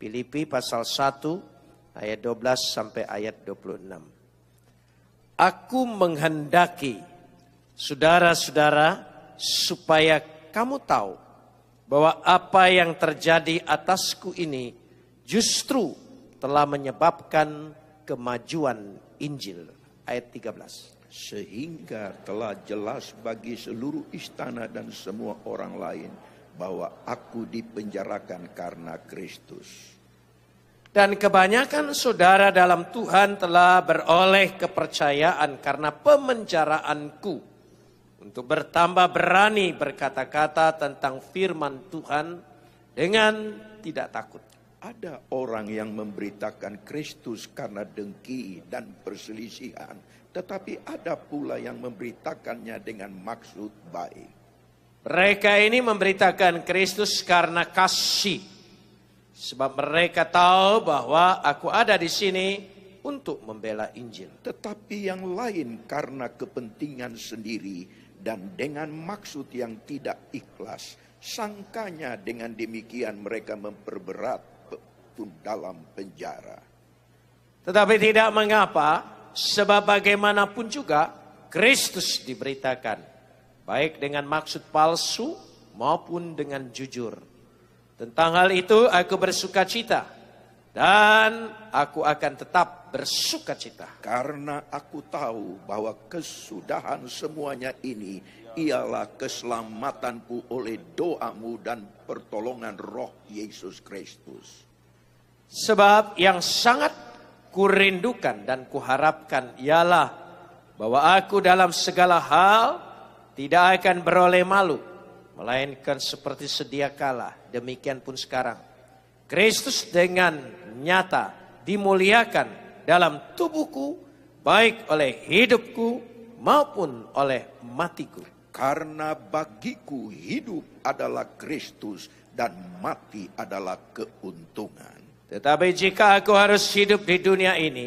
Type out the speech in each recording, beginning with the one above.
Filipi pasal 1 ayat 12 sampai ayat 26. Aku menghendaki saudara-saudara supaya kamu tahu bahwa apa yang terjadi atasku ini justru telah menyebabkan kemajuan Injil. Ayat 13. Sehingga telah jelas bagi seluruh istana dan semua orang lain bahwa aku dipenjarakan karena Kristus. Dan kebanyakan saudara dalam Tuhan telah beroleh kepercayaan karena pemenjaraanku, untuk bertambah berani berkata-kata tentang firman Tuhan dengan tidak takut. Ada orang yang memberitakan Kristus karena dengki dan perselisihan, tetapi ada pula yang memberitakannya dengan maksud baik. Mereka ini memberitakan Kristus karena kasih, sebab mereka tahu bahwa aku ada di sini untuk membela Injil. Tetapi yang lain karena kepentingan sendiri dan dengan maksud yang tidak ikhlas. Sangkanya dengan demikian mereka memperberat dalam penjara. Tetapi tidak mengapa, sebab bagaimanapun juga Kristus diberitakan, baik dengan maksud palsu maupun dengan jujur. Tentang hal itu aku bersuka cita, dan aku akan tetap bersuka cita. Karena aku tahu bahwa kesudahan semuanya ini ialah keselamatanku oleh doamu dan pertolongan Roh Yesus Kristus. Sebab yang sangat kurindukan dan kuharapkan ialah bahwa aku dalam segala hal tidak akan beroleh malu, melainkan seperti sedia kala, demikian pun sekarang. Kristus dengan nyata dimuliakan dalam tubuhku, baik oleh hidupku maupun oleh matiku. Karena bagiku hidup adalah Kristus dan mati adalah keuntungan. Tetapi jika aku harus hidup di dunia ini,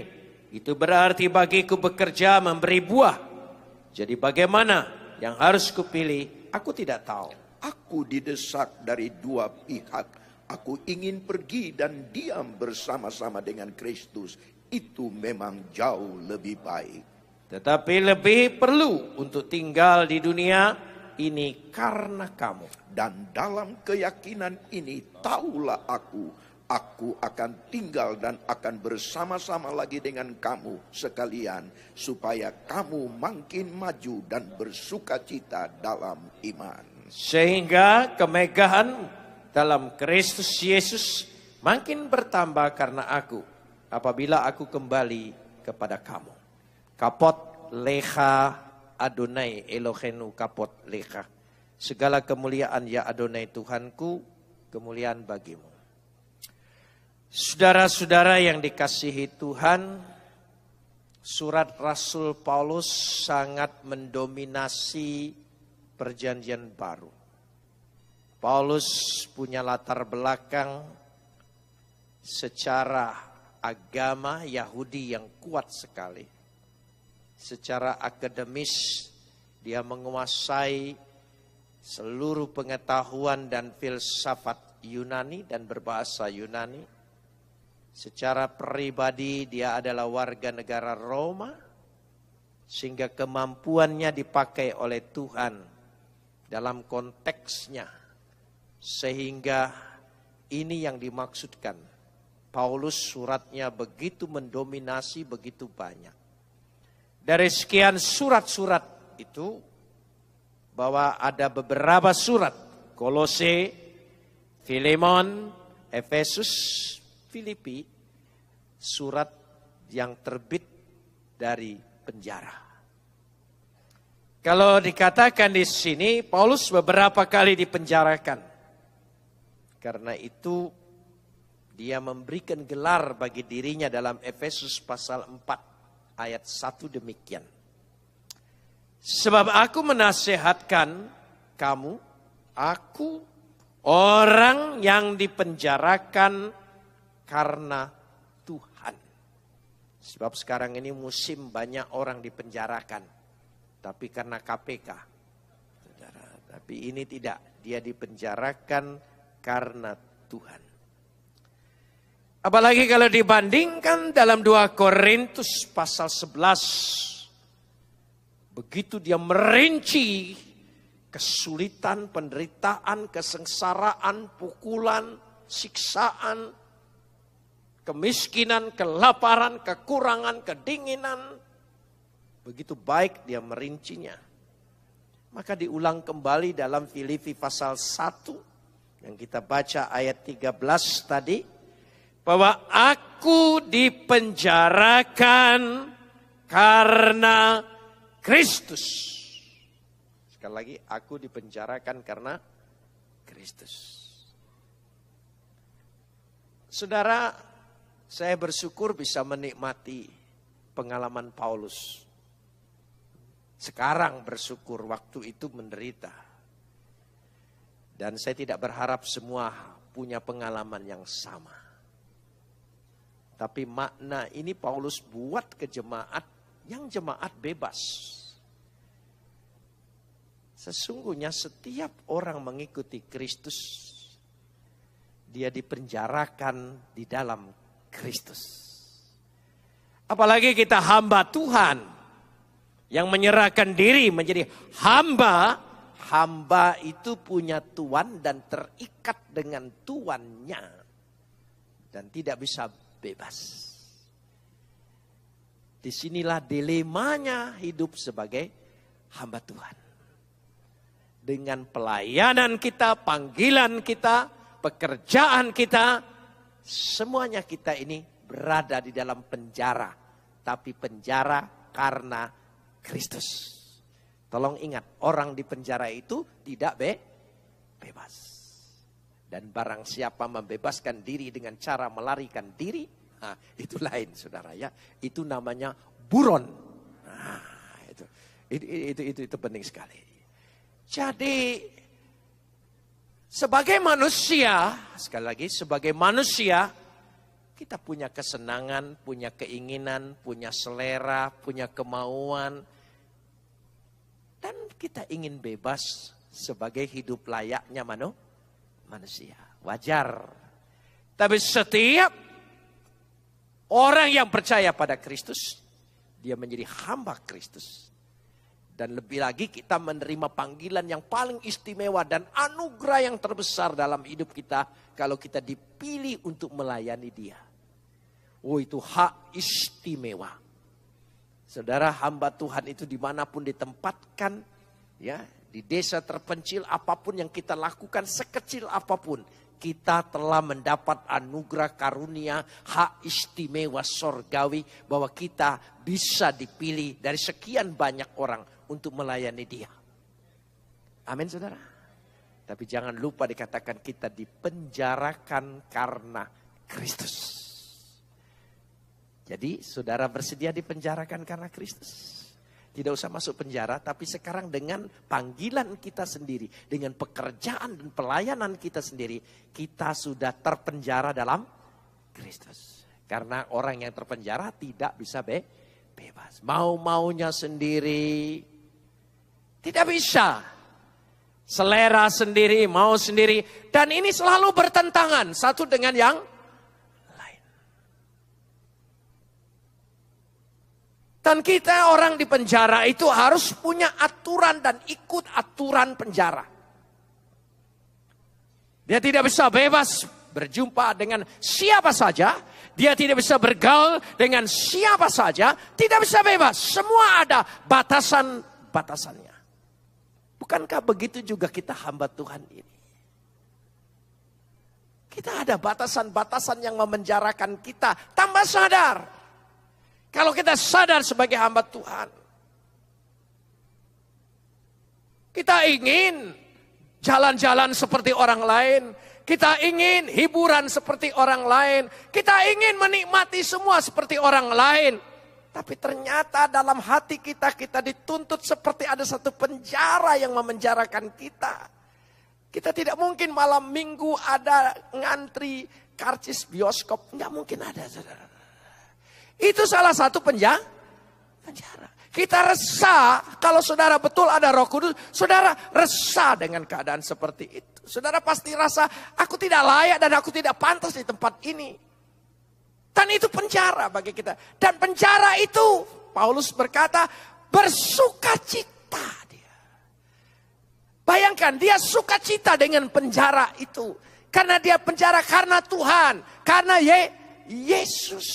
itu berarti bagiku bekerja memberi buah. Jadi bagaimana yang harus kupilih, aku tidak tahu. Aku didesak dari dua pihak. Aku ingin pergi dan diam bersama-sama dengan Kristus. Itu memang jauh lebih baik. Tetapi lebih perlu untuk tinggal di dunia ini karena kamu. Dan dalam keyakinan ini tahulah aku akan tinggal dan akan bersama-sama lagi dengan kamu sekalian, supaya kamu makin maju dan bersuka cita dalam iman. Sehingga kemegahan dalam Kristus Yesus makin bertambah karena aku, apabila aku kembali kepada kamu. Kapot lecha Adonai Elohenu kapot lecha. Segala kemuliaan ya Adonai Tuhanku, kemuliaan bagimu. Saudara-saudara yang dikasihi Tuhan, surat Rasul Paulus sangat mendominasi Perjanjian Baru. Paulus punya latar belakang secara agama Yahudi yang kuat sekali. Secara akademis dia menguasai seluruh pengetahuan dan filsafat Yunani dan berbahasa Yunani. Secara pribadi dia adalah warga negara Roma, sehingga kemampuannya dipakai oleh Tuhan dalam konteksnya. Sehingga ini yang dimaksudkan. Paulus suratnya begitu mendominasi, begitu banyak. Dari sekian surat-surat itu, bahwa ada beberapa surat, Kolose, Filemon, Efesus, Filipi, surat yang terbit dari penjara. Kalau dikatakan di sini, Paulus beberapa kali dipenjarakan. Karena itu, dia memberikan gelar bagi dirinya dalam Efesus pasal 4 ayat 1 demikian. Sebab aku menasehatkan kamu, aku orang yang dipenjarakan karena Tuhan. Sebab sekarang ini musim banyak orang dipenjarakan. Tapi karena KPK. Saudara, tapi ini tidak. Dia dipenjarakan karena Tuhan. Apalagi kalau dibandingkan dalam 2 Korintus pasal 11. Begitu dia merinci kesulitan, penderitaan, kesengsaraan, pukulan, siksaan, kemiskinan, kelaparan, kekurangan, kedinginan. Begitu baik dia merincinya. Maka diulang kembali dalam Filipi pasal 1 yang kita baca ayat 13 tadi. Bahwa aku dipenjarakan karena Kristus. Sekali lagi, aku dipenjarakan karena Kristus. Saudara, saya bersyukur bisa menikmati pengalaman Paulus. Sekarang bersyukur, waktu itu menderita. Dan saya tidak berharap semua punya pengalaman yang sama. Tapi makna ini Paulus buat ke jemaat yang jemaat bebas. Sesungguhnya setiap orang mengikuti Kristus, dia dipenjarakan di dalam Kristus. Apalagi kita hamba Tuhan yang menyerahkan diri menjadi hamba. Hamba itu punya tuan dan terikat dengan tuannya. Dan tidak bisa bebas. Disinilah dilemanya hidup sebagai hamba Tuhan. Dengan pelayanan kita, panggilan kita, pekerjaan kita, semuanya kita ini berada di dalam penjara. Tapi penjara karena Kristus. Tolong ingat, orang di penjara itu tidak bebas. Dan barang siapa membebaskan diri dengan cara melarikan diri, nah, itu lain saudara ya. Itu namanya buron. Nah, itu penting sekali. Jadi sebagai manusia, sekali lagi sebagai manusia, kita punya kesenangan, punya keinginan, punya selera, punya kemauan. Dan kita ingin bebas sebagai hidup layaknya manusia. Wajar. Tapi setiap orang yang percaya pada Kristus, dia menjadi hamba Kristus. Dan lebih lagi kita menerima panggilan yang paling istimewa dan anugerah yang terbesar dalam hidup kita. Kalau kita dipilih untuk melayani dia. Oh, itu hak istimewa. Saudara, hamba Tuhan itu dimanapun ditempatkan, ya, di desa terpencil, apapun yang kita lakukan, sekecil apapun, kita telah mendapat anugerah karunia, hak istimewa sorgawi, bahwa kita bisa dipilih dari sekian banyak orang untuk melayani dia. Amin saudara. Tapi jangan lupa dikatakan kita dipenjarakan karena Kristus. Jadi saudara bersedia dipenjarakan karena Kristus? Tidak usah masuk penjara, tapi sekarang dengan panggilan kita sendiri, dengan pekerjaan dan pelayanan kita sendiri, kita sudah terpenjara dalam Kristus. Karena orang yang terpenjara tidak bisa bebas. Mau-maunya sendiri, tidak bisa. Selera sendiri, mau sendiri. Dan ini selalu bertentangan satu dengan yang dan kita orang di penjara itu harus punya aturan dan ikut aturan penjara. Dia tidak bisa bebas berjumpa dengan siapa saja. Dia tidak bisa bergaul dengan siapa saja. Tidak bisa bebas. Semua ada batasan-batasannya. Bukankah begitu juga kita hamba Tuhan ini? Kita ada batasan-batasan yang memenjarakan kita tanpa sadar. Kalau kita sadar sebagai hamba Tuhan, kita ingin jalan-jalan seperti orang lain, kita ingin hiburan seperti orang lain, kita ingin menikmati semua seperti orang lain. Tapi ternyata dalam hati kita dituntut seperti ada satu penjara yang memenjarakan kita. Kita tidak mungkin malam minggu ada ngantri karcis bioskop, nggak mungkin ada saudara. Itu salah satu penjara. Kita resah kalau saudara betul ada Roh Kudus. Saudara resah dengan keadaan seperti itu. Saudara pasti rasa aku tidak layak dan aku tidak pantas di tempat ini. Dan itu penjara bagi kita. Dan penjara itu, Paulus berkata, bersukacita dia. Bayangkan, dia sukacita dengan penjara itu. Karena dia penjara karena Tuhan. Karena Yesus.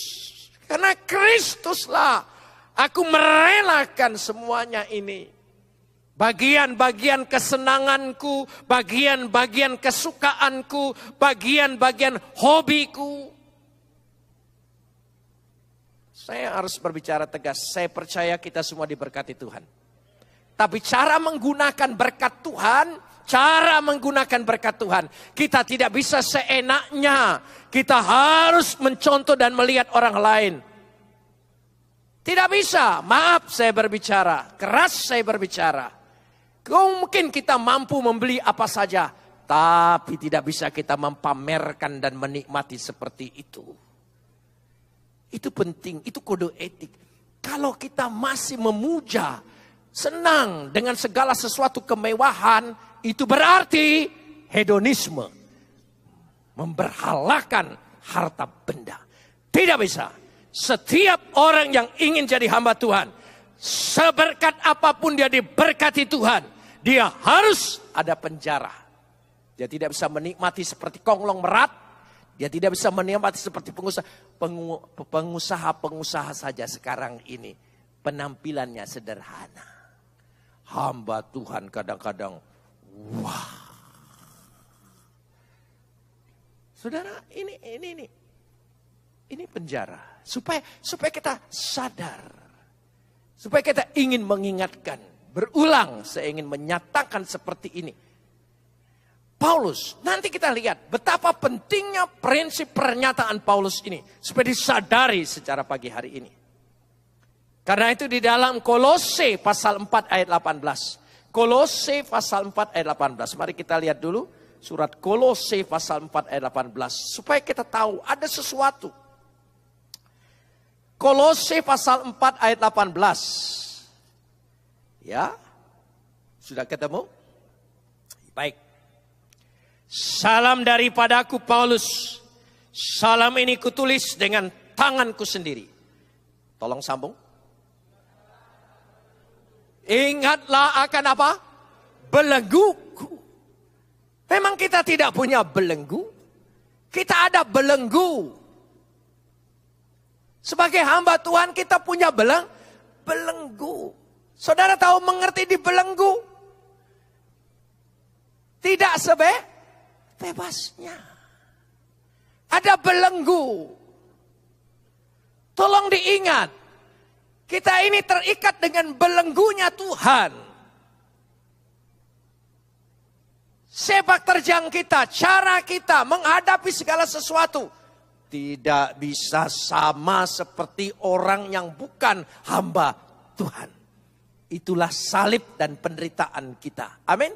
Karena Kristuslah. Aku merelakan semuanya ini. Bagian-bagian kesenanganku, bagian-bagian kesukaanku, bagian-bagian hobiku. Saya harus berbicara tegas, saya percaya kita semua diberkati Tuhan. Tapi cara menggunakan berkat Tuhan, kita tidak bisa seenaknya. Kita harus mencontoh dan melihat orang lain. Tidak bisa, maaf saya berbicara, keras saya berbicara. Mungkin kita mampu membeli apa saja, tapi tidak bisa kita mempamerkan dan menikmati seperti itu. Itu penting, itu kode etik. Kalau kita masih memuja, senang dengan segala sesuatu kemewahan, itu berarti hedonisme. Memberhalakan harta benda. Tidak bisa. Setiap orang yang ingin jadi hamba Tuhan, seberkat apapun dia diberkati Tuhan, dia harus ada penjara. Dia tidak bisa menikmati seperti konglomerat. Dia tidak bisa menikmati seperti pengusaha saja sekarang ini. Penampilannya sederhana. Hamba Tuhan kadang-kadang, wah. Saudara, ini penjara. Supaya kita sadar. Supaya kita ingin mengingatkan. Berulang saya ingin menyatakan seperti ini. Paulus, nanti kita lihat betapa pentingnya prinsip pernyataan Paulus ini. Supaya disadari secara pagi hari ini. Karena itu di dalam Kolose pasal 4 ayat 18. Kolose pasal 4 ayat 18. Mari kita lihat dulu surat Kolose pasal 4 ayat 18. Supaya kita tahu ada sesuatu. Kolose pasal 4 ayat 18. Ya, sudah ketemu? Baik. Salam daripadaku Paulus. Salam ini kutulis dengan tanganku sendiri. Tolong sambung. Ingatlah akan apa? Belengguku. Memang kita tidak punya belenggu. Kita ada belenggu. Sebagai hamba Tuhan kita punya belenggu. Saudara tahu mengerti di belenggu? Tidak bebasnya. Ada belenggu. Tolong diingat. Kita ini terikat dengan belenggunya Tuhan. Sepak terjang kita, cara kita menghadapi segala sesuatu. Tidak bisa sama seperti orang yang bukan hamba Tuhan. Itulah salib dan penderitaan kita. Amin.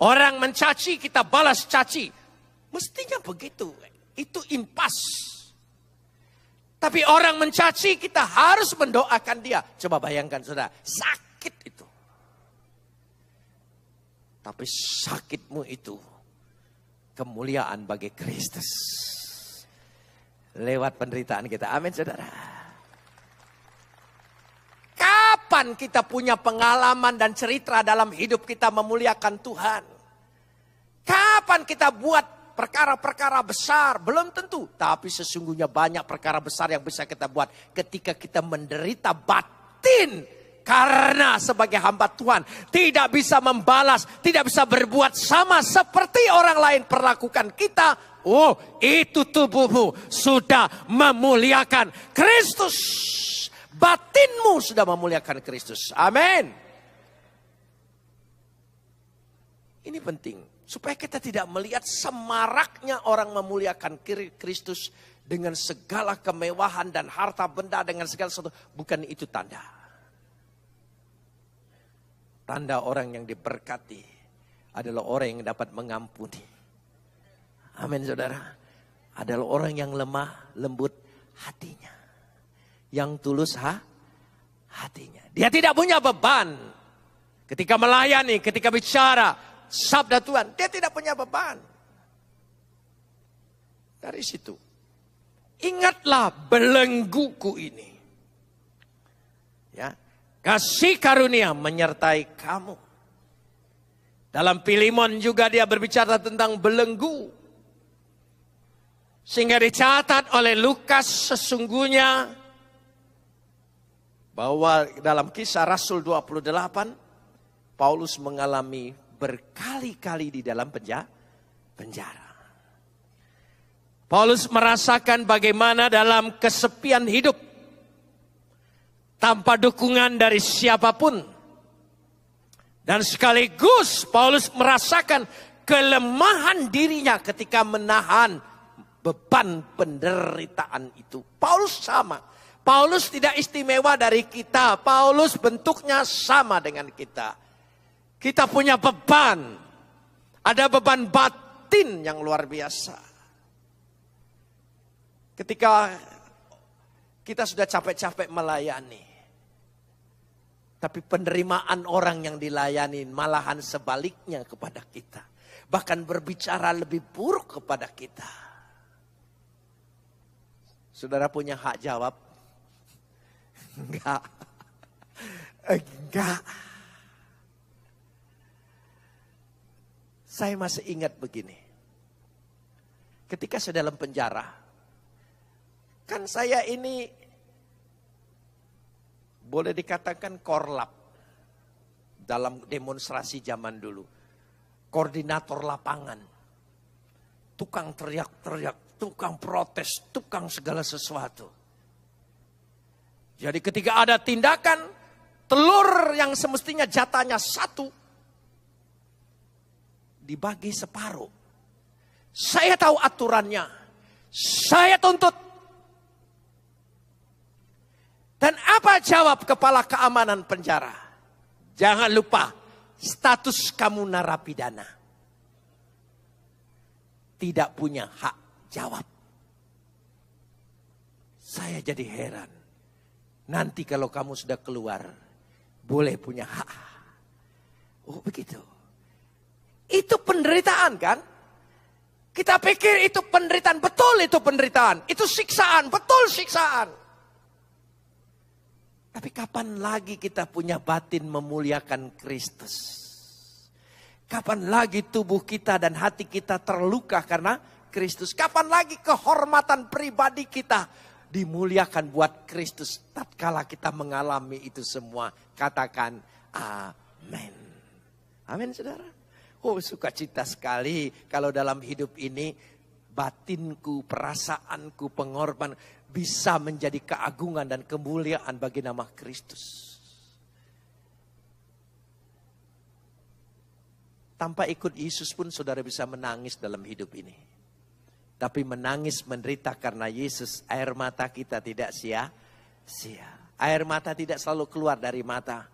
Orang mencaci, kita balas caci. Mestinya begitu. Itu impas. Tapi orang mencaci, kita harus mendoakan dia. Coba bayangkan saudara, sakit itu. Tapi sakitmu itu kemuliaan bagi Kristus. Lewat penderitaan kita. Amin saudara. Kapan kita punya pengalaman dan cerita dalam hidup kita memuliakan Tuhan? Kapan kita buat perkara-perkara besar? Belum tentu. Tapi sesungguhnya banyak perkara besar yang bisa kita buat ketika kita menderita batin. Karena sebagai hamba Tuhan tidak bisa membalas, tidak bisa berbuat sama seperti orang lain perlakukan kita. Oh, itu tubuhmu sudah memuliakan Kristus. Batinmu sudah memuliakan Kristus. Amin. Ini penting. Supaya kita tidak melihat semaraknya orang memuliakan Kristus dengan segala kemewahan dan harta benda dengan segala sesuatu. Bukan itu tanda. Tanda orang yang diberkati adalah orang yang dapat mengampuni. Amin saudara. Adalah orang yang lemah, lembut hatinya. Yang tulus hatinya. Dia tidak punya beban. Ketika melayani, ketika bicara sabda Tuhan, dia tidak punya beban. Dari situ, Ingatlah belengguku ini. Ya, kasih karunia menyertai kamu. Dalam Filemon juga dia berbicara tentang belenggu. Sehingga dicatat oleh Lukas sesungguhnya bahwa dalam Kisah Rasul 28, Paulus mengalami berkali-kali di dalam penjara. Paulus merasakan bagaimana dalam kesepian hidup, tanpa dukungan dari siapapun. Dan sekaligus Paulus merasakan kelemahan dirinya ketika menahan beban penderitaan itu. Paulus sama. Paulus tidak istimewa dari kita. Paulus bentuknya sama dengan kita. Kita punya beban. Ada beban batin yang luar biasa. Ketika kita sudah capek-capek melayani. Tapi penerimaan orang yang dilayani malahan sebaliknya kepada kita. Bahkan berbicara lebih buruk kepada kita. Saudara punya hak jawab? Enggak. Enggak. Saya masih ingat begini. Ketika saya dalam penjara. Kan saya ini boleh dikatakan korlap dalam demonstrasi zaman dulu. Koordinator lapangan. Tukang teriak-teriak, tukang protes, tukang segala sesuatu. Jadi ketika ada tindakan, telur yang semestinya jatahnya 1, dibagi separuh. Saya tahu aturannya. Saya tuntut. Dan apa jawab kepala keamanan penjara? Jangan lupa, status kamu narapidana. Tidak punya hak jawab. Saya jadi heran. Nanti kalau kamu sudah keluar, boleh punya hak. Oh begitu. Itu penderitaan kan? Kita pikir itu penderitaan. Betul itu penderitaan. Itu siksaan. Betul siksaan. Tapi kapan lagi kita punya batin memuliakan Kristus? Kapan lagi tubuh kita dan hati kita terluka karena Kristus? Kapan lagi kehormatan pribadi kita dimuliakan buat Kristus? Tatkala kita mengalami itu semua, katakan amin. Amin saudara. Oh sukacita sekali kalau dalam hidup ini batinku, perasaanku, pengorbanan bisa menjadi keagungan dan kemuliaan bagi nama Kristus. Tanpa ikut Yesus pun saudara bisa menangis dalam hidup ini. Tapi menangis menderita karena Yesus, air mata kita tidak sia-sia. Air mata tidak selalu keluar dari mata.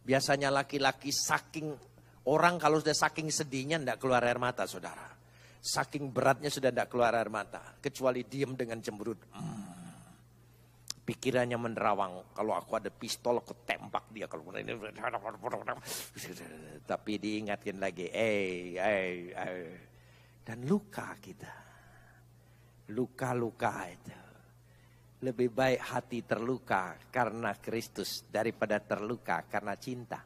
Biasanya laki-laki orang kalau sudah saking sedihnya tidak keluar air mata saudara. Saking beratnya sudah tidak keluar air mata. Kecuali diam dengan cemberut. Pikirannya menerawang. Kalau aku ada pistol aku tembak dia. Tapi diingatkan lagi. Dan luka kita. Luka-luka itu. Lebih baik hati terluka karena Kristus. Daripada terluka karena cinta.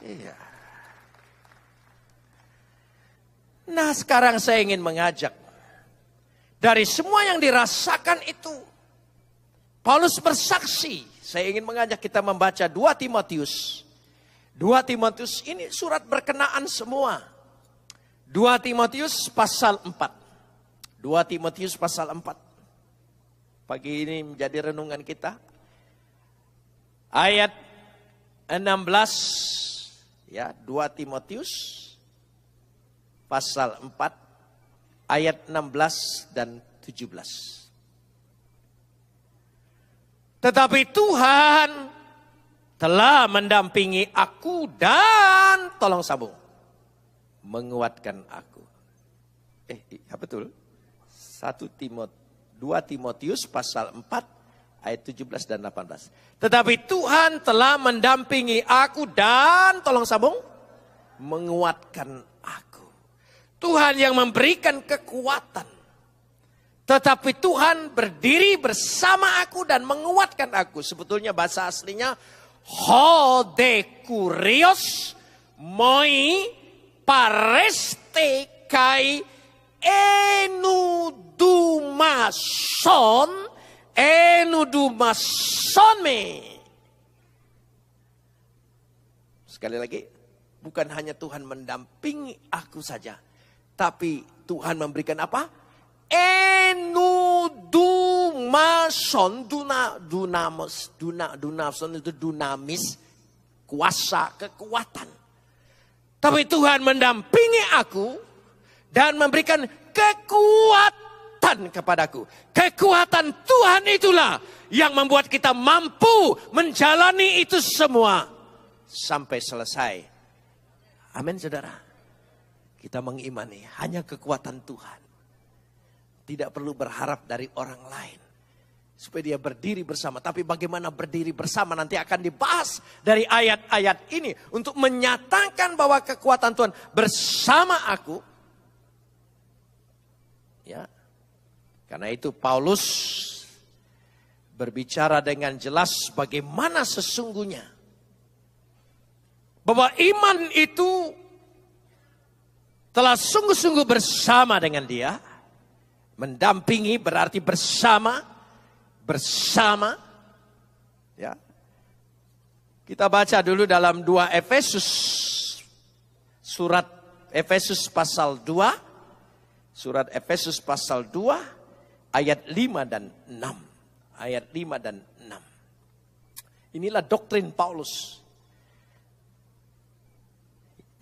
Iya. Nah sekarang saya ingin mengajak. Dari semua yang dirasakan itu. Paulus bersaksi. Saya ingin mengajak kita membaca 2 Timotius. 2 Timotius ini surat berkenaan semua. 2 Timotius pasal 4. 2 Timotius pasal 4. Pagi ini menjadi renungan kita. Ayat 16. Ya, 2 Timotius pasal 4 ayat 16 dan 17. Tetapi Tuhan telah mendampingi aku dan tolong sambung menguatkan aku. Ya betul. 2 Timotius pasal 4 ayat 17 dan 18. Tetapi Tuhan telah mendampingi aku dan tolong sambung menguatkan aku. Tuhan yang memberikan kekuatan. Tetapi Tuhan berdiri bersama aku dan menguatkan aku. Sebetulnya bahasa aslinya hodekurios moi pareste kai enudumason me. Sekali lagi, bukan hanya Tuhan mendampingi aku saja, tapi Tuhan memberikan apa? Enudumason, dunason itu dunamis, kuasa, kekuatan. Tapi Tuhan mendampingi aku dan memberikan kekuatan kepadaku. Kekuatan Tuhan itulah yang membuat kita mampu menjalani itu semua sampai selesai. Amin, saudara. Kita mengimani hanya kekuatan Tuhan. Tidak perlu berharap dari orang lain supaya dia berdiri bersama. Tapi bagaimana berdiri bersama nanti akan dibahas dari ayat-ayat ini untuk menyatakan bahwa kekuatan Tuhan bersama aku. Ya. Karena itu Paulus berbicara dengan jelas bagaimana sesungguhnya bahwa iman itu telah sungguh-sungguh bersama dengan dia. Mendampingi berarti bersama. Ya. Kita baca dulu dalam 2 Efesus. Surat Efesus pasal 2. Surat Efesus pasal 2 ayat 5 dan 6. Ayat 5 dan 6. Inilah doktrin Paulus.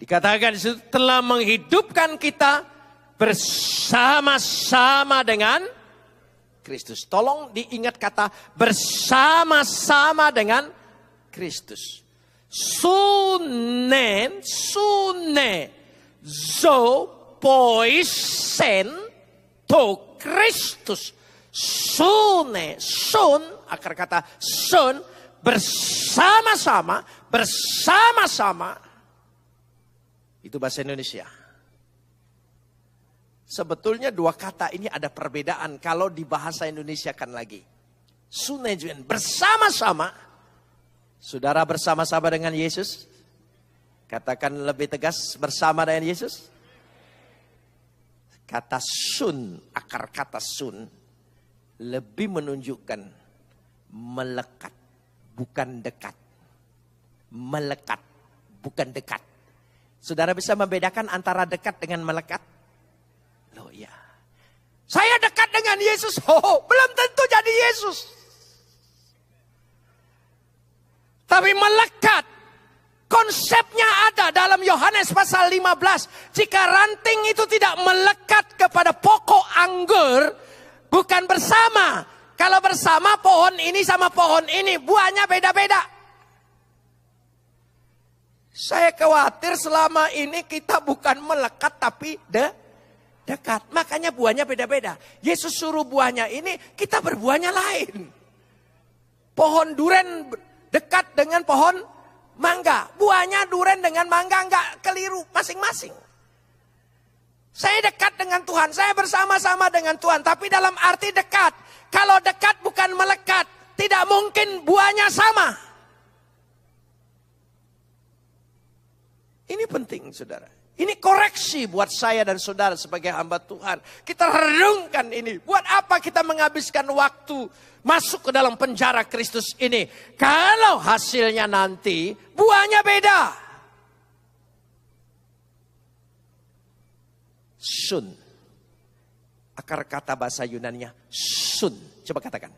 Dikatakan telah menghidupkan kita bersama-sama dengan Kristus. Tolong diingat kata bersama-sama dengan Kristus. Sune zo poisen to Kristus. Sun akar kata sun bersama-sama. Itu bahasa Indonesia. Sebetulnya dua kata ini ada perbedaan kalau di bahasa Indonesia kan lagi. Sunejuan bersama-sama. Saudara bersama-sama dengan Yesus? Katakan lebih tegas bersama dengan Yesus. Kata sun, akar kata sun lebih menunjukkan melekat, bukan dekat. Melekat, bukan dekat. Saudara bisa membedakan antara dekat dengan melekat? Loh ya, saya dekat dengan Yesus, belum tentu jadi Yesus. Tapi melekat, konsepnya ada dalam Yohanes pasal 15. Jika ranting itu tidak melekat kepada pokok anggur, bukan bersama. Kalau bersama pohon ini sama pohon ini, buahnya beda-beda. Saya khawatir selama ini kita bukan melekat tapi dekat. Makanya buahnya beda-beda. Yesus suruh buahnya ini, kita berbuahnya lain. Pohon duren dekat dengan pohon mangga. Buahnya duren dengan mangga enggak keliru masing-masing. Saya dekat dengan Tuhan, saya bersama-sama dengan Tuhan. Tapi dalam arti dekat. Kalau dekat bukan melekat, tidak mungkin buahnya sama. Ini penting, saudara. Ini koreksi buat saya dan saudara sebagai hamba Tuhan. Kita renungkan ini. Buat apa kita menghabiskan waktu masuk ke dalam penjara Kristus ini? Kalau hasilnya nanti buahnya beda. Sun. Akar kata bahasa Yunaninya sun. Coba katakan.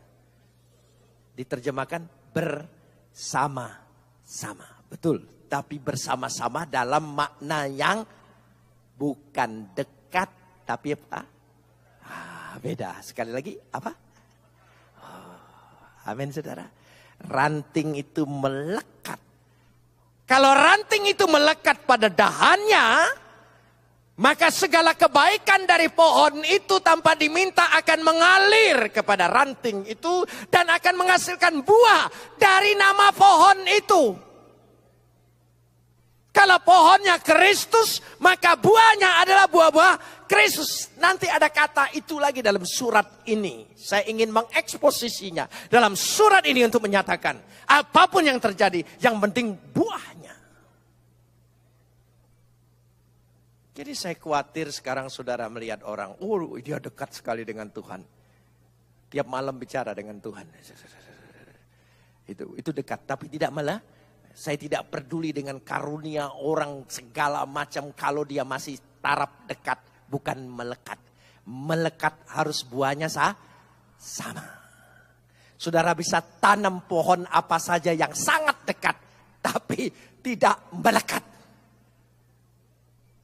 Diterjemahkan bersama-sama. Betul. Tapi bersama-sama dalam makna yang bukan dekat, tapi apa? Beda. Sekali lagi, apa? Amin, saudara. Ranting itu melekat. Kalau ranting itu melekat pada dahannya, maka segala kebaikan dari pohon itu tanpa diminta akan mengalir kepada ranting itu dan akan menghasilkan buah dari nama pohon itu. Kalau pohonnya Kristus, maka buahnya adalah buah-buah Kristus. Nanti ada kata itu lagi dalam surat ini. Saya ingin mengeksposisinya dalam surat ini untuk menyatakan apapun yang terjadi, yang penting buahnya. Jadi saya khawatir sekarang saudara melihat orang, oh dia dekat sekali dengan Tuhan. Tiap malam bicara dengan Tuhan. Itu dekat, tapi tidak malah. Saya tidak peduli dengan karunia orang segala macam kalau dia masih taraf dekat, bukan melekat. Melekat harus buahnya sama. Saudara bisa tanam pohon apa saja yang sangat dekat, tapi tidak melekat.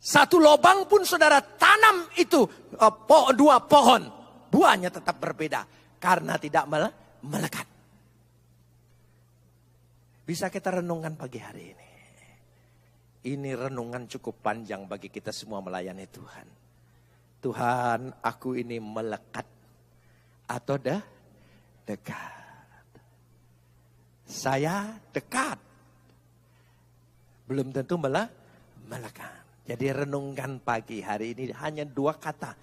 Satu lubang pun saudara tanam itu, dua pohon, buahnya tetap berbeda karena tidak melekat. Bisa kita renungkan pagi hari ini. Ini renungan cukup panjang bagi kita semua melayani Tuhan. Tuhan, aku ini melekat atau dekat. Saya dekat. Belum tentu melekat. Jadi renungkan pagi hari ini hanya dua kata.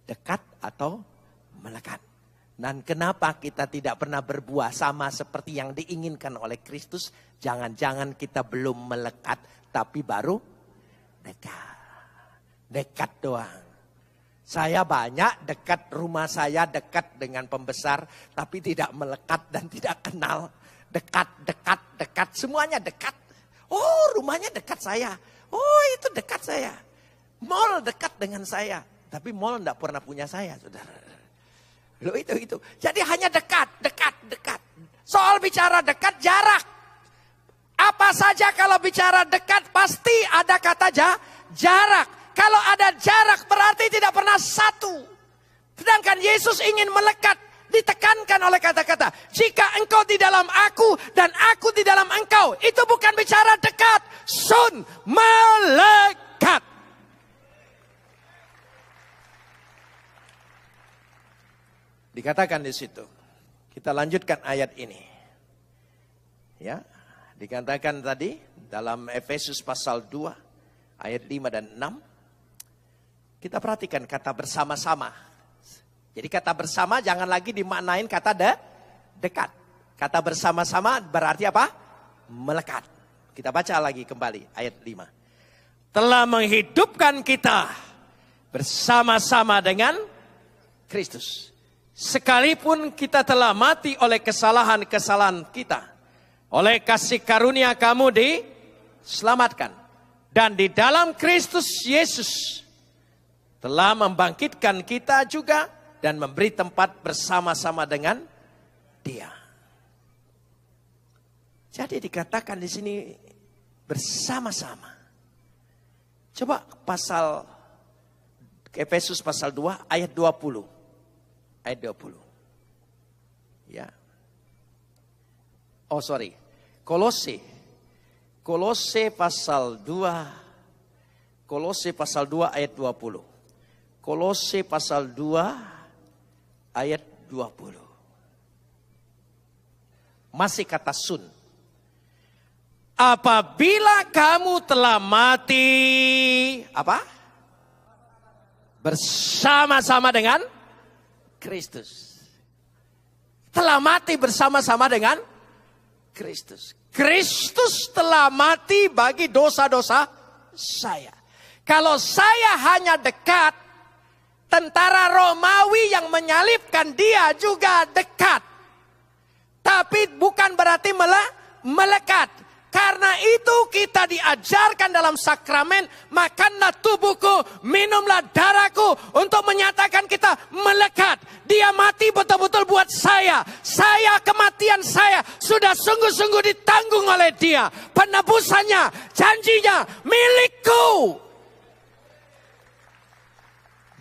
Dekat atau melekat. Dan kenapa kita tidak pernah berbuah sama seperti yang diinginkan oleh Kristus? Jangan-jangan kita belum melekat, tapi baru dekat. Dekat doang. Saya banyak dekat, rumah saya dekat dengan pembesar, tapi tidak melekat dan tidak kenal. Dekat. Semuanya dekat. Oh, rumahnya dekat saya. Oh, itu dekat saya. Mall dekat dengan saya. Tapi mall tidak pernah punya saya, saudara. Loh itu. Jadi hanya dekat. Soal bicara dekat, jarak. Apa saja kalau bicara dekat, pasti ada kata jarak. Kalau ada jarak berarti tidak pernah satu. Sedangkan Yesus ingin melekat, ditekankan oleh kata-kata. Jika engkau di dalam aku dan aku di dalam engkau, itu bukan bicara dekat. Sun melekat. Dikatakan di situ. Kita lanjutkan ayat ini. Ya, dikatakan tadi dalam Efesus pasal 2 ayat 5 dan 6. Kita perhatikan kata bersama-sama. Jadi kata bersama jangan lagi dimaknain kata dekat. Kata bersama-sama berarti apa? Melekat. Kita baca lagi kembali ayat 5. Telah menghidupkan kita bersama-sama dengan Kristus. Sekalipun kita telah mati oleh kesalahan-kesalahan kita. Oleh kasih karunia kamu diselamatkan. Dan di dalam Kristus Yesus telah membangkitkan kita juga. Dan memberi tempat bersama-sama dengan Dia. Jadi dikatakan di sini bersama-sama. Coba pasal Efesus pasal 2 ayat 20. Ayat 20. Ya. Oh sorry. Kolose pasal 2. Kolose pasal 2 ayat 20. Kolose pasal 2 ayat 20. Masih kata sun. Apabila kamu telah mati apa? Bersama-sama dengan Kristus. Telah mati bersama-sama dengan Kristus. Kristus telah mati bagi dosa-dosa saya. Kalau saya hanya dekat, tentara Romawi yang menyalibkan dia juga dekat. Tapi bukan berarti melekat. Karena itu kita diajarkan dalam sakramen, makanlah tubuhku, minumlah darahku untuk menyatakan kita melekat. Dia mati betul-betul buat saya. Kematian saya sudah sungguh-sungguh ditanggung oleh Dia. Penebusannya, janjinya milikku.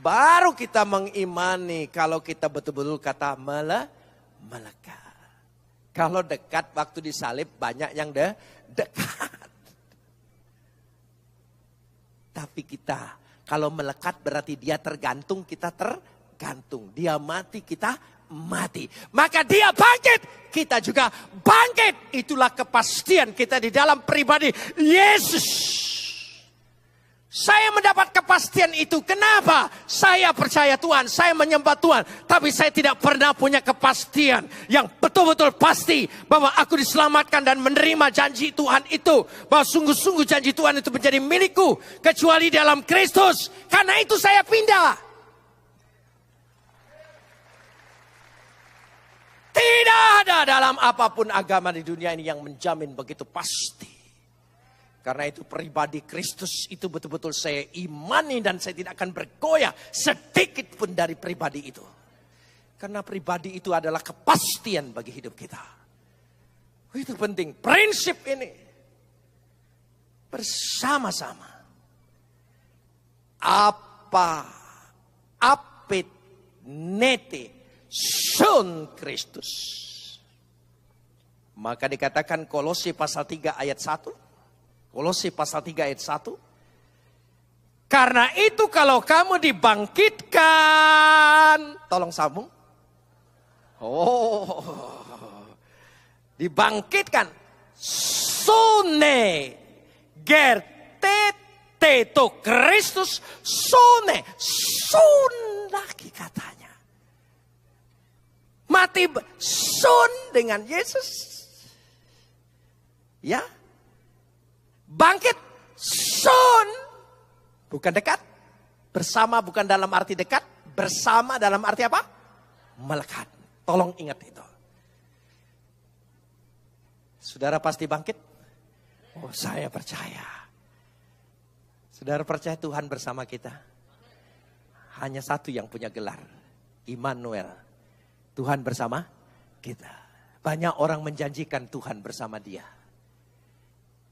Baru kita mengimani kalau kita betul-betul kata melekat. Kalau dekat waktu disalib banyak yang dekat. Tapi kita kalau melekat berarti dia tergantung, kita tergantung. Dia mati, kita mati. Maka dia bangkit, kita juga bangkit. Itulah kepastian kita di dalam pribadi Yesus. Saya mendapat kepastian itu. Kenapa? Saya percaya Tuhan, saya menyembah Tuhan. Tapi saya tidak pernah punya kepastian yang betul-betul pasti bahwa aku diselamatkan dan menerima janji Tuhan itu. Bahwa sungguh-sungguh janji Tuhan itu menjadi milikku. Kecuali dalam Kristus. Karena itu saya pindah. Tidak ada dalam apapun agama di dunia ini yang menjamin begitu pasti. Karena itu pribadi Kristus itu betul-betul saya imani dan saya tidak akan bergoyah sedikit pun dari pribadi itu. Karena pribadi itu adalah kepastian bagi hidup kita. Itu penting, prinsip ini. Bersama-sama. Apit nete sun Kristus. Maka dikatakan Kolose pasal 3 ayat 1. Kolose pasal 3 ayat 1. Karena itu kalau kamu dibangkitkan. Tolong sambung. Dibangkitkan. Sune gertete to Kristus. Sune. Sun lagi katanya. Mati sun dengan Yesus. Ya. Bangkit sun. Bukan dekat. Bersama bukan dalam arti dekat. Bersama dalam arti apa? Melekat. Tolong ingat itu. Saudara pasti bangkit? Oh, saya percaya. Saudara percaya Tuhan bersama kita? Hanya satu yang punya gelar. Immanuel. Tuhan bersama kita. Banyak orang menjanjikan Tuhan bersama dia.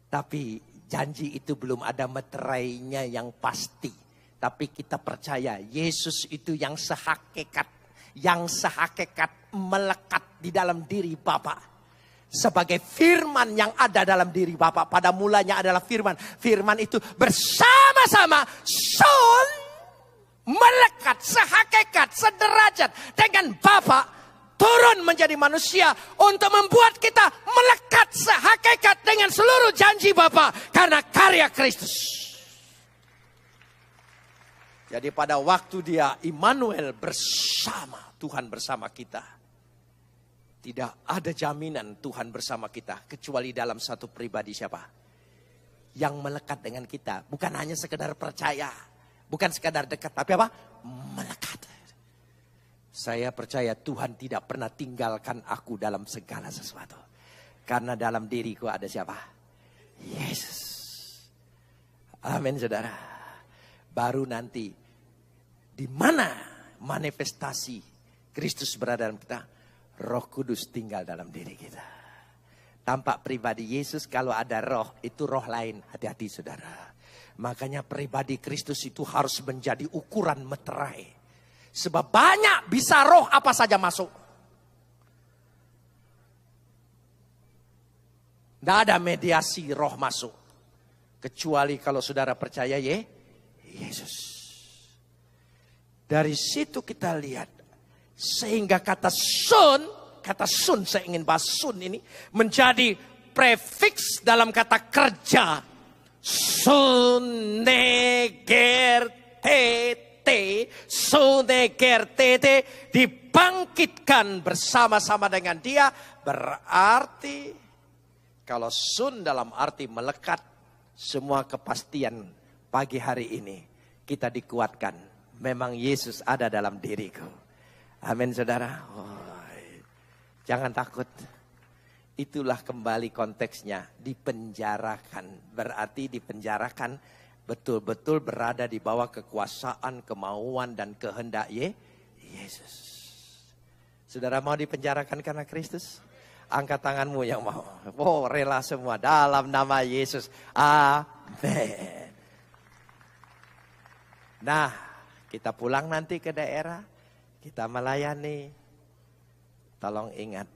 Tapi janji itu belum ada meterainya yang pasti. Tapi kita percaya Yesus itu yang sehakikat. Yang sehakikat melekat di dalam diri Bapa. Sebagai firman yang ada dalam diri Bapa. Pada mulanya adalah firman. Firman itu bersama-sama sun melekat, sehakikat, sederajat dengan Bapa. Turun menjadi manusia untuk membuat kita melekat sehakikat dengan seluruh janji Bapa karena karya Kristus. Jadi pada waktu dia Immanuel bersama, Tuhan bersama kita. Tidak ada jaminan Tuhan bersama kita kecuali dalam satu pribadi siapa? Yang melekat dengan kita. Bukan hanya sekedar percaya, bukan sekedar dekat, tapi apa? Melekat. Saya percaya Tuhan tidak pernah tinggalkan aku dalam segala sesuatu. Karena dalam diriku ada siapa? Yesus. Amin saudara. Baru nanti di mana manifestasi Kristus berada dalam kita? Roh Kudus tinggal dalam diri kita. Tampak pribadi Yesus kalau ada roh, itu roh lain. Hati-hati saudara. Makanya pribadi Kristus itu harus menjadi ukuran meterai. Sebab banyak bisa roh apa saja masuk. Tidak ada mediasi roh masuk. Kecuali kalau saudara percaya Yesus. Dari situ kita lihat. Sehingga kata sun saya ingin bahas sun ini. Menjadi prefix dalam kata kerja. Sunegertet. Sunegertete dibangkitkan bersama-sama dengan dia. Berarti kalau sun dalam arti melekat, semua kepastian pagi hari ini kita dikuatkan. Memang Yesus ada dalam diriku. Amin saudara. Jangan takut. Itulah kembali konteksnya. Dipenjarakan. Berarti dipenjarakan betul-betul berada di bawah kekuasaan, kemauan, dan kehendak Yesus. Saudara mau dipenjarakan karena Kristus? Angkat tanganmu yang mau. Oh, rela semua dalam nama Yesus. Amin. Nah, kita pulang nanti ke daerah. Kita melayani. Tolong ingat.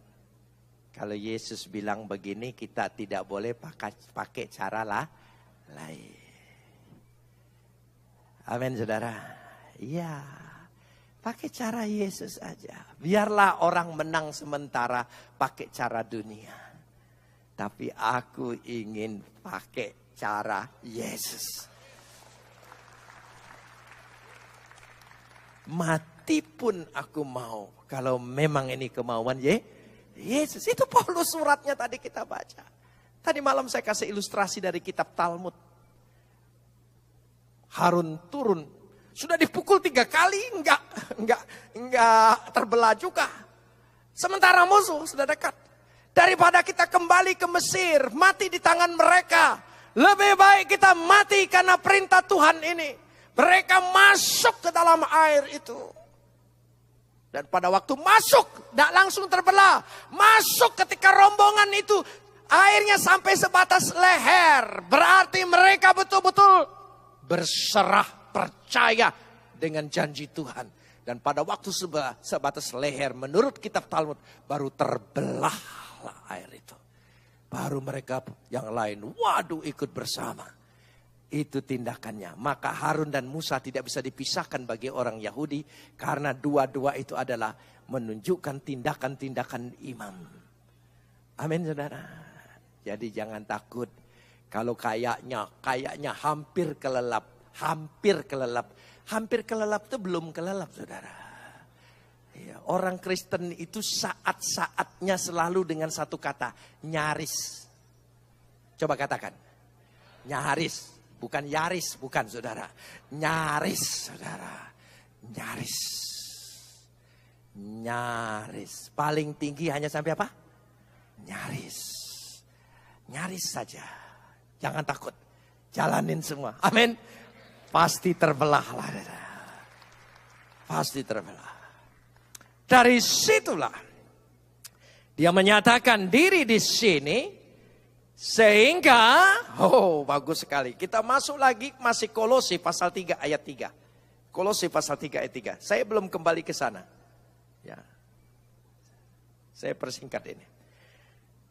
Kalau Yesus bilang begini, kita tidak boleh pakai cara lain. Amin saudara. Iya. Pakai cara Yesus aja. Biarlah orang menang sementara pakai cara dunia. Tapi aku ingin pakai cara Yesus. Mati pun aku mau. Kalau memang ini kemauan Yesus. Itu Paulus suratnya tadi kita baca. Tadi malam saya kasih ilustrasi dari kitab Talmud. Harun turun. Sudah dipukul 3 kali. Enggak terbelah juga. Sementara musuh sudah dekat. Daripada kita kembali ke Mesir. Mati di tangan mereka. Lebih baik kita mati karena perintah Tuhan ini. Mereka masuk ke dalam air itu. Dan pada waktu masuk, tidak langsung terbelah. Masuk ketika rombongan itu, airnya sampai sebatas leher. Berarti mereka betul-betul berserah, percaya dengan janji Tuhan. Dan pada waktu sebatas leher, menurut kitab Talmud, baru terbelahlah air itu. Baru mereka yang lain, waduh ikut bersama. Itu tindakannya. Maka Harun dan Musa tidak bisa dipisahkan bagi orang Yahudi. Karena dua-dua itu adalah menunjukkan tindakan-tindakan imam. Amin saudara. Jadi jangan takut. Kalau kayaknya hampir kelelap. Hampir kelelap. Hampir kelelap itu belum kelelap saudara. Ya, orang Kristen itu saat-saatnya selalu dengan satu kata. Nyaris. Coba katakan. Nyaris. Bukan Yaris, bukan saudara. Nyaris, saudara. Nyaris. Nyaris. Paling tinggi hanya sampai apa? Nyaris. Nyaris saja. Jangan takut. Jalanin semua. Amin. Pasti terbelah lah. Pasti terbelah. Dari situlah. Dia menyatakan diri di sini. Sehingga, bagus sekali. Kita masuk lagi masih Kolose pasal 3 ayat 3. Kolose pasal 3 ayat 3. Saya belum kembali ke sana. Ya. Saya persingkat ini.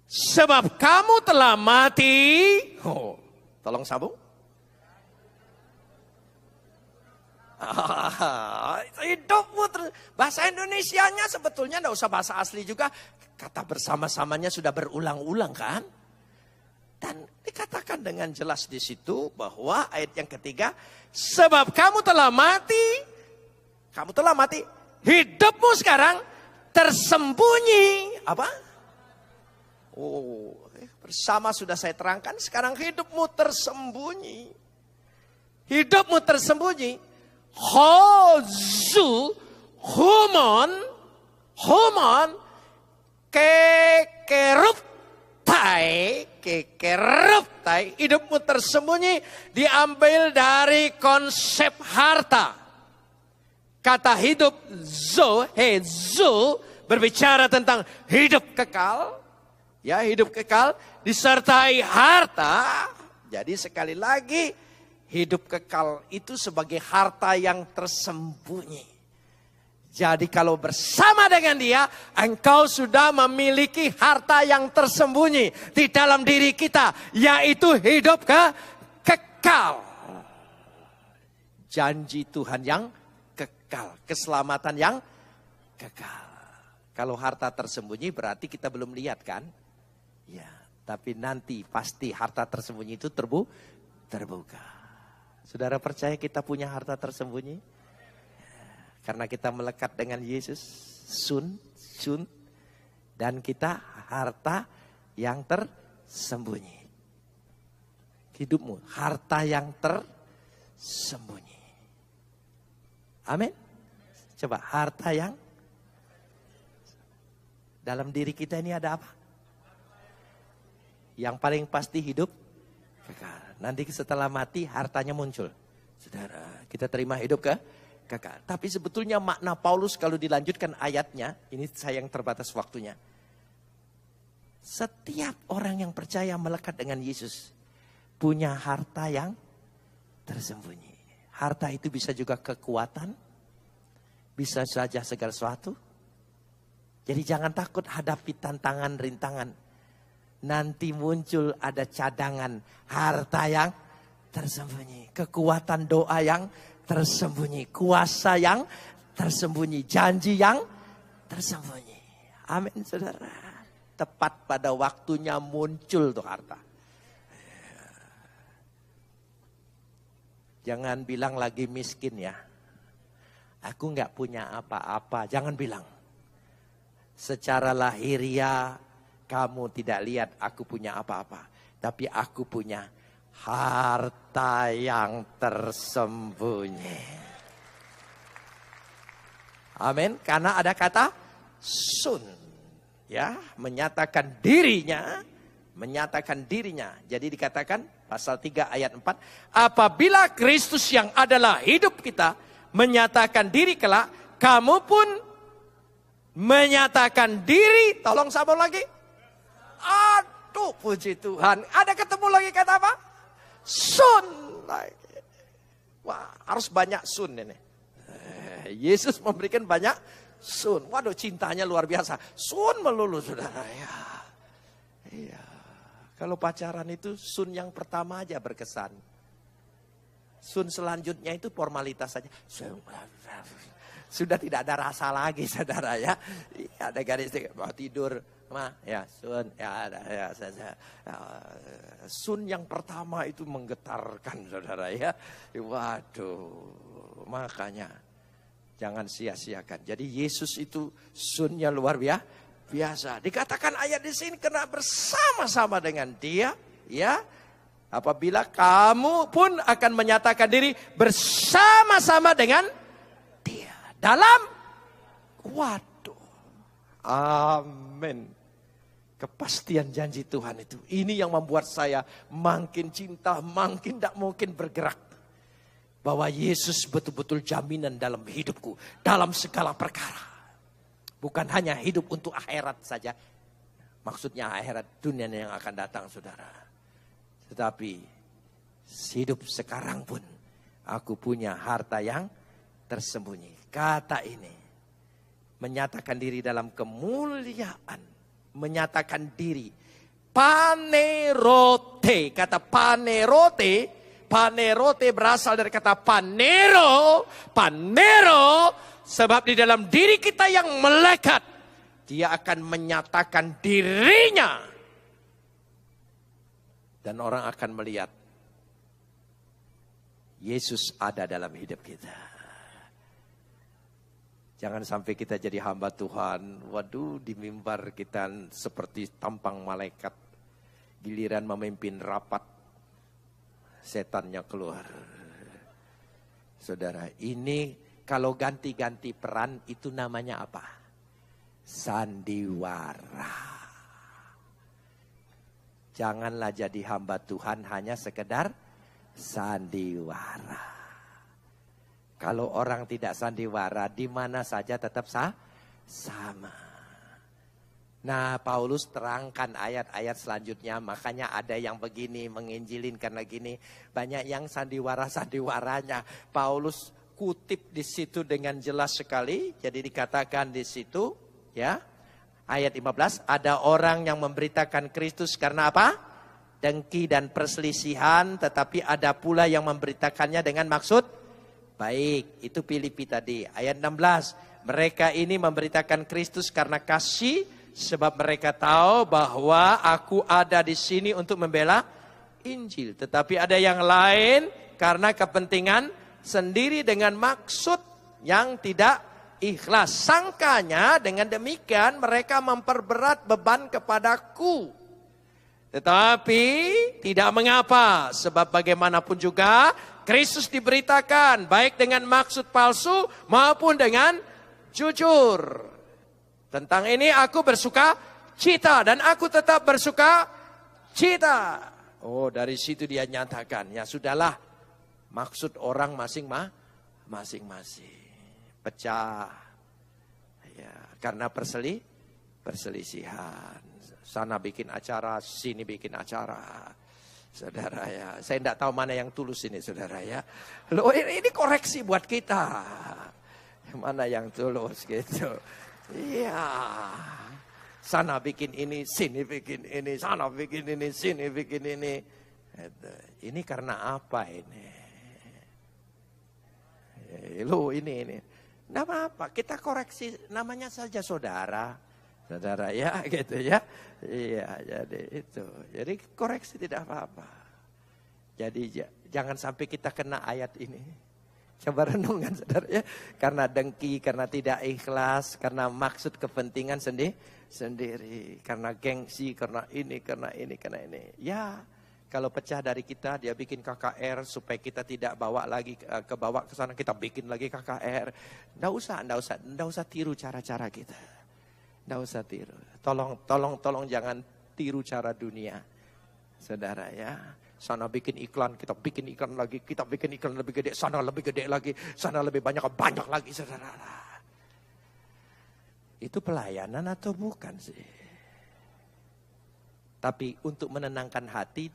Sebab kamu telah mati. Tolong sambung. Hidupmu bahasa Indonesianya sebetulnya enggak usah bahasa asli juga. Kata bersama-samanya sudah berulang-ulang kan? Dan dikatakan dengan jelas di situ bahwa ayat yang ketiga, sebab kamu telah mati, hidupmu sekarang tersembunyi. Apa? Bersama sudah saya terangkan, sekarang hidupmu tersembunyi. Hidupmu tersembunyi. Hozu, humon, kekeruptai, hidupmu tersembunyi diambil dari konsep harta. Kata hidup zo berbicara tentang hidup kekal. Ya, hidup kekal disertai harta. Jadi sekali lagi hidup kekal itu sebagai harta yang tersembunyi. Jadi kalau bersama dengan dia, engkau sudah memiliki harta yang tersembunyi di dalam diri kita. Yaitu hidup kekal. Janji Tuhan yang kekal. Keselamatan yang kekal. Kalau harta tersembunyi berarti kita belum lihat kan? Ya, tapi nanti pasti harta tersembunyi itu terbuka. Saudara percaya kita punya harta tersembunyi? Karena kita melekat dengan Yesus, sun, dan kita harta yang tersembunyi. Hidupmu, harta yang tersembunyi. Amin. Coba, harta yang dalam diri kita ini ada apa? Yang paling pasti hidup kekal. Nanti setelah mati hartanya muncul. Saudara, kita terima hidup kekal. Tapi sebetulnya makna Paulus kalau dilanjutkan ayatnya, ini sayang terbatas waktunya. Setiap orang yang percaya melekat dengan Yesus punya harta yang tersembunyi. Harta itu bisa juga kekuatan, bisa saja segala sesuatu. Jadi jangan takut hadapi tantangan, rintangan. Nanti muncul ada cadangan harta yang tersembunyi, kekuatan doa yang tersembunyi, kuasa yang tersembunyi. Janji yang tersembunyi. Amin saudara. Tepat pada waktunya muncul tuh harta. Jangan bilang lagi miskin ya. Aku nggak punya apa-apa. Jangan bilang. Secara lahiriah kamu tidak lihat aku punya apa-apa. Tapi aku punya harta yang tersembunyi. Amin. Karena ada kata sun. Ya, menyatakan dirinya. Menyatakan dirinya. Jadi dikatakan pasal 3 ayat 4. Apabila Kristus yang adalah hidup kita menyatakan diri kelak, kamu pun menyatakan diri. Tolong sambung lagi. Aduh puji Tuhan. Ada ketemu lagi kata apa? Sun. Wah, harus banyak sun ini. Yesus memberikan banyak sun. Waduh, cintanya luar biasa. Sun melulu saudara ya. Iya. Kalau pacaran itu sun yang pertama aja berkesan. Sun selanjutnya itu formalitas saja. Sudah tidak ada rasa lagi saudara ya. Ada garis mau tidur. Ya sun. Ya ada ya saja. Sun yang pertama itu menggetarkan saudara ya. Waduh. Makanya jangan sia-siakan. Jadi Yesus itu sunnya luar biasa. Dikatakan ayat di sini karena bersama-sama dengan Dia, ya. Apabila kamu pun akan menyatakan diri bersama-sama dengan Dia dalam waduh. Amin. Kepastian janji Tuhan itu. Ini yang membuat saya makin cinta, makin tidak mungkin bergerak. Bahwa Yesus betul-betul jaminan dalam hidupku. Dalam segala perkara. Bukan hanya hidup untuk akhirat saja. Maksudnya akhirat dunia yang akan datang saudara. Tetapi hidup sekarang pun aku punya harta yang tersembunyi. Kata ini menyatakan diri dalam kemuliaan. Menyatakan diri. Panerote. Kata panerote. Panerote berasal dari kata panero. Panero. Sebab di dalam diri kita yang melekat. Dia akan menyatakan dirinya. Dan orang akan melihat. Yesus ada dalam hidup kita. Jangan sampai kita jadi hamba Tuhan. Waduh, di mimbar kita seperti tampang malaikat. Giliran memimpin rapat. Setannya keluar. Saudara, ini kalau ganti-ganti peran itu namanya apa? Sandiwara. Janganlah jadi hamba Tuhan hanya sekedar sandiwara. Kalau orang tidak sandiwara, di mana saja tetap sama. Nah, Paulus terangkan ayat-ayat selanjutnya. Makanya ada yang begini, menginjilin karena gini. Banyak yang sandiwara-sandiwaranya. Paulus kutip di situ dengan jelas sekali. Jadi dikatakan di situ, ya. Ayat 15, ada orang yang memberitakan Kristus karena apa? Dengki dan perselisihan, tetapi ada pula yang memberitakannya dengan maksud baik. Itu Filipi tadi. Ayat 16, mereka ini memberitakan Kristus karena kasih, sebab mereka tahu bahwa aku ada di sini untuk membela Injil. Tetapi ada yang lain karena kepentingan sendiri dengan maksud yang tidak ikhlas. Sangkanya dengan demikian mereka memperberat beban kepadaku. Tetapi tidak mengapa, sebab bagaimanapun juga Kristus diberitakan baik dengan maksud palsu maupun dengan jujur. Tentang ini aku bersuka cita dan aku tetap bersuka cita. Oh, dari situ dia nyatakan, ya sudahlah, maksud orang masing-masing pecah, ya karena perselisihan. Sana bikin acara, sini bikin acara. Saudara ya, saya tidak tahu mana yang tulus ini saudara ya. Loh, ini koreksi buat kita. Mana yang tulus gitu. Iya. Sana bikin ini, sini bikin ini, sana bikin ini, sini bikin ini. Ini karena apa ini? Loh ini. Tidak apa-apa, kita koreksi namanya saja saudara. Saudara ya gitu ya. Iya jadi itu. Jadi koreksi tidak apa-apa. Jadi jangan sampai kita kena ayat ini. Coba renungkan saudara ya. Karena dengki, karena tidak ikhlas, karena maksud kepentingan sendiri. Karena gengsi, karena ini. Ya. Kalau pecah dari kita, dia bikin KKR supaya kita tidak bawa lagi bawa ke sana, kita bikin lagi KKR. Nggak usah tiru cara-cara kita. Nggak usah tiru. Tolong jangan tiru cara dunia. Saudara ya. Sana bikin iklan, kita bikin iklan lagi, kita bikin iklan lebih gede, sana lebih gede lagi, sana lebih banyak lagi, saudara. Itu pelayanan atau bukan sih? Tapi untuk menenangkan hati,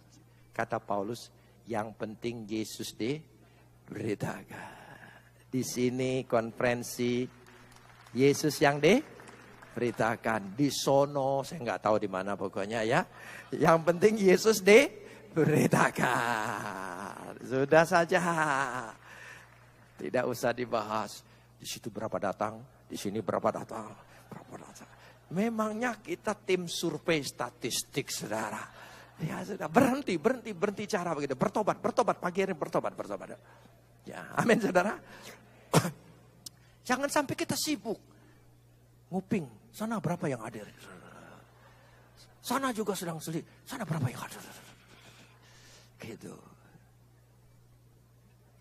kata Paulus, yang penting Yesus diberitakan. Di sini konferensi Yesus yang diberitakan. Di sono, saya nggak tahu di mana pokoknya ya. Yang penting Yesus diberitakan. Sudah saja. Tidak usah dibahas. Di situ berapa datang, di sini berapa datang. Memangnya kita tim survei statistik, saudara. Ya sudah, berhenti cara begitu. Bertobat, pagi hari bertobat. Ya, amin saudara. Jangan sampai kita sibuk. Nguping, sana berapa yang hadir? Sana juga sedang sulit, sana berapa yang hadir? Gitu.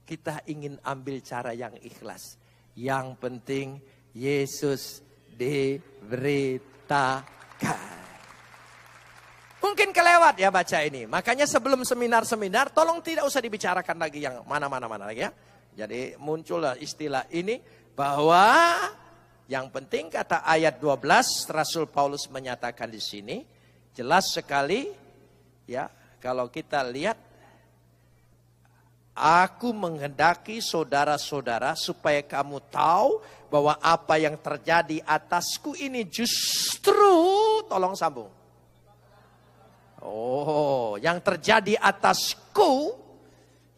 Kita ingin ambil cara yang ikhlas. Yang penting Yesus diberitakan. Mungkin kelewat ya baca ini. Makanya sebelum seminar-seminar tolong tidak usah dibicarakan lagi yang mana-mana lagi ya. Jadi muncullah istilah ini bahwa yang penting kata ayat 12 Rasul Paulus menyatakan di sini jelas sekali ya, kalau kita lihat, aku menghendaki saudara-saudara supaya kamu tahu bahwa apa yang terjadi atasku ini justru, tolong sambung. Oh, yang terjadi atasku,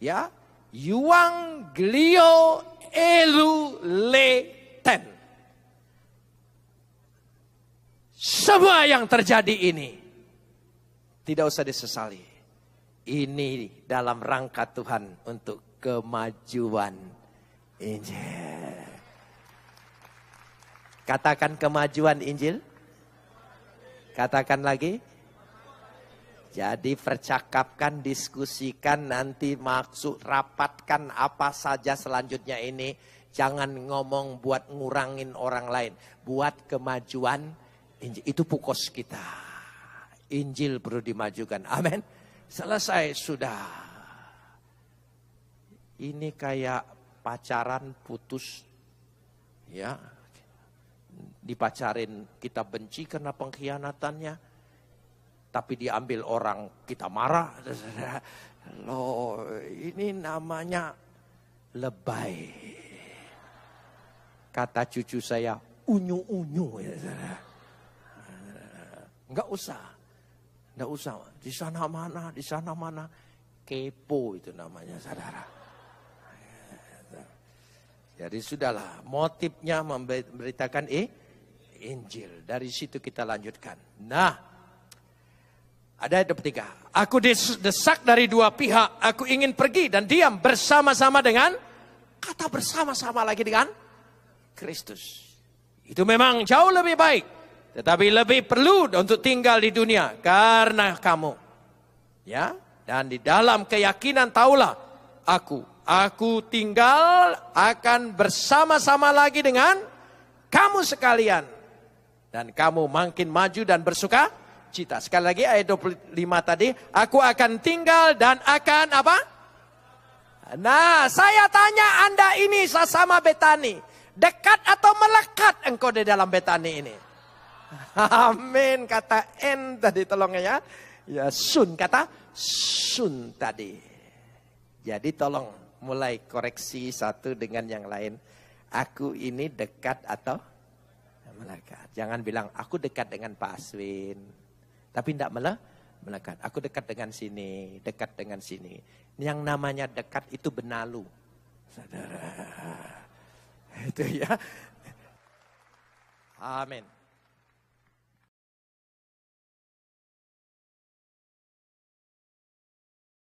ya, euangelio eluleten. Semua yang terjadi ini tidak usah disesali. Ini dalam rangka Tuhan untuk kemajuan Injil. Katakan kemajuan Injil. Katakan lagi. Jadi percakapkan, diskusikan, nanti maksud rapatkan apa saja selanjutnya ini. Jangan ngomong buat ngurangin orang lain. Buat kemajuan Injil. Itu pukos kita. Injil perlu dimajukan. Amin. Selesai sudah. Ini kayak pacaran putus. Ya. Dipacarin kita benci karena pengkhianatannya. Tapi diambil orang kita marah. Loh, ini namanya lebay. Kata cucu saya, unyu-unyu. Enggak usah. Enggak usah. Di sana mana. Kepo itu namanya, saudara. Jadi sudahlah. Motifnya memberitakan Injil. Dari situ kita lanjutkan. Nah, ada ayat ketiga. Aku didesak dari dua pihak. Aku ingin pergi dan diam bersama-sama dengan, kata bersama-sama lagi dengan Kristus. Itu memang jauh lebih baik. Tetapi lebih perlu untuk tinggal di dunia karena kamu. Ya, dan di dalam keyakinan taulah aku tinggal akan bersama-sama lagi dengan kamu sekalian. Dan kamu makin maju dan bersuka cita. Sekali lagi ayat 25 tadi, aku akan tinggal dan akan apa? Nah, saya tanya Anda ini sesama Betani, dekat atau melekat engkau di dalam Betani ini? Amin, kata N tadi tolongnya ya. Ya sun, kata sun tadi. Jadi tolong mulai koreksi satu dengan yang lain. Aku ini dekat atau melekat. Jangan bilang aku dekat dengan Pak Aswin. Tapi tidak melekat. Aku dekat dengan sini, dekat dengan sini. Yang namanya dekat itu benalu. Saudara. Itu ya. Amin.